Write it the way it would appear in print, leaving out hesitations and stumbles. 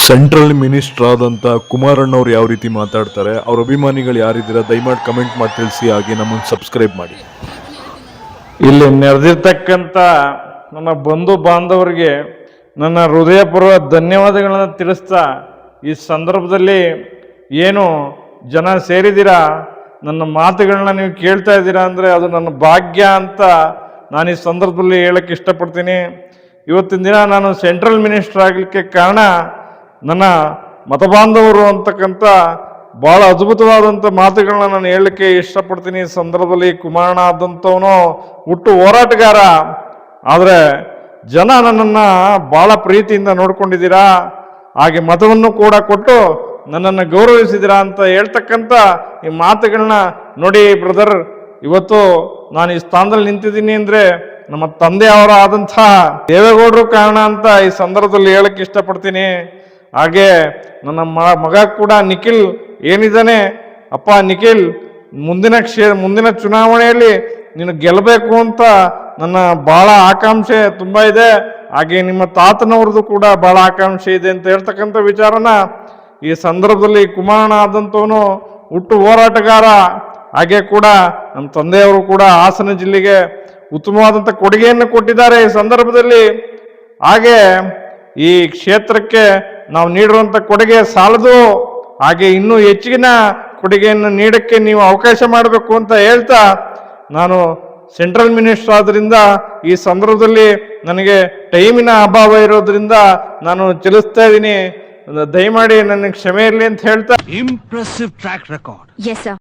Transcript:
Central minister ಆದಂಥ ಕುಮಾರಣ್ಣವ್ರು ಯಾವ ರೀತಿ ಮಾತಾಡ್ತಾರೆ, ಅವ್ರ ಅಭಿಮಾನಿಗಳು ಯಾರಿದ್ದೀರಾ ದಯಮಾಡಿ ಕಮೆಂಟ್ ಮಾಡಿ ತಿಳಿಸಿ. ಹಾಗೆ ನಮ್ಮನ್ನು ಸಬ್ಸ್ಕ್ರೈಬ್ ಮಾಡಿ. ಇಲ್ಲಿ ನೆರೆದಿರ್ತಕ್ಕಂಥ ನನ್ನ ಬಂಧು ಬಾಂಧವರಿಗೆ ನನ್ನ ಹೃದಯಪೂರ್ವ ಧನ್ಯವಾದಗಳನ್ನು ತಿಳಿಸ್ತಾ, ಈ ಸಂದರ್ಭದಲ್ಲಿ ಏನು ಜನ ಸೇರಿದ್ದೀರಾ, ನನ್ನ ಮಾತುಗಳನ್ನ ನೀವು ಕೇಳ್ತಾ ಇದ್ದೀರಾ ಅಂದರೆ ಅದು ನನ್ನ ಭಾಗ್ಯ ಅಂತ ನಾನು ಈ ಸಂದರ್ಭದಲ್ಲಿ ಹೇಳಕ್ಕೆ ಇಷ್ಟಪಡ್ತೀನಿ. ಇವತ್ತಿನ ದಿನ ನಾನು ಸೆಂಟ್ರಲ್ ಮಿನಿಸ್ಟರ್ ಆಗಲಿಕ್ಕೆ ಕಾರಣ ನನ್ನ ಮತಬಾಂಧವರು ಅಂತಕ್ಕಂಥ ಭಾಳ ಅದ್ಭುತವಾದಂಥ ಮಾತುಗಳನ್ನ ನಾನು ಹೇಳಲಿಕ್ಕೆ ಇಷ್ಟಪಡ್ತೀನಿ. ಈ ಸಂದರ್ಭದಲ್ಲಿ ಕುಮಾರಣ್ಣ ಆದಂಥವನು ಹುಟ್ಟು ಹೋರಾಟಗಾರ, ಆದರೆ ಜನ ನನ್ನನ್ನು ಭಾಳ ಪ್ರೀತಿಯಿಂದ ನೋಡ್ಕೊಂಡಿದ್ದೀರಾ, ಹಾಗೆ ಮತವನ್ನು ಕೂಡ ಕೊಟ್ಟು ನನ್ನನ್ನು ಗೌರವಿಸಿದ್ದೀರಾ ಅಂತ ಹೇಳ್ತಕ್ಕಂಥ ಈ ಮಾತುಗಳನ್ನ ನೋಡಿ ಬ್ರದರ್. ಇವತ್ತು ನಾನು ಈ ಸ್ಥಾನದಲ್ಲಿ ನಿಂತಿದ್ದೀನಿ ಅಂದರೆ ನಮ್ಮ ತಂದೆಯವರ ಆದಂಥ ದೇವೇಗೌಡರು ಕಾರಣ ಅಂತ ಈ ಸಂದರ್ಭದಲ್ಲಿ ಹೇಳಕ್ಕೆ ಇಷ್ಟಪಡ್ತೀನಿ. ಹಾಗೆ ನನ್ನ ಮಗ ಕೂಡ ನಿಖಿಲ್ ಏನಿದ್ದಾನೆ, ಅಪ್ಪ ನಿಖಿಲ್ ಮುಂದಿನ ಚುನಾವಣೆಯಲ್ಲಿ ನೀನು ಗೆಲ್ಲಬೇಕು ಅಂತ ನನ್ನ ಭಾಳ ಆಕಾಂಕ್ಷೆ ತುಂಬ ಇದೆ. ಹಾಗೆ ನಿಮ್ಮ ತಾತನವ್ರದ್ದು ಕೂಡ ಭಾಳ ಆಕಾಂಕ್ಷೆ ಇದೆ ಅಂತ ಹೇಳ್ತಕ್ಕಂಥ ವಿಚಾರನ ಈ ಸಂದರ್ಭದಲ್ಲಿ ಕುಮಾರಣ್ಣ ಆದಂಥವನು ಹುಟ್ಟು ಹೋರಾಟಗಾರ, ಹಾಗೆ ಕೂಡ ನಮ್ಮ ತಂದೆಯವರು ಕೂಡ ಹಾಸನ ಜಿಲ್ಲೆಗೆ ಉತ್ತಮವಾದಂಥ ಕೊಡುಗೆಯನ್ನು ಕೊಟ್ಟಿದ್ದಾರೆ ಈ ಸಂದರ್ಭದಲ್ಲಿ. ಹಾಗೆ ಈ ಕ್ಷೇತ್ರಕ್ಕೆ ನಾವು ನೀಡಿರುವಂಥ ಕೊಡುಗೆ ಸಾಲದು, ಹಾಗೆ ಇನ್ನೂ ಹೆಚ್ಚಿನ ಕೊಡುಗೆಯನ್ನು ನೀಡಕ್ಕೆ ನೀವು ಅವಕಾಶ ಮಾಡಬೇಕು ಅಂತ ಹೇಳ್ತಾ, ನಾನು ಸೆಂಟ್ರಲ್ ಮಿನಿಸ್ಟರ್ ಆದ್ರಿಂದ ಈ ಸಂದರ್ಭದಲ್ಲಿ ನನಗೆ ಟೈಮಿನ ಅಭಾವ ಇರೋದ್ರಿಂದ ನಾನು ಚಲಿಸ್ತಾ ಇದ್ದೀನಿ, ದಯಮಾಡಿ ನನಗೆ ಕ್ಷಮೆ ಇರಲಿ ಅಂತ ಹೇಳ್ತಾ. Impressive track record. Yes, sir.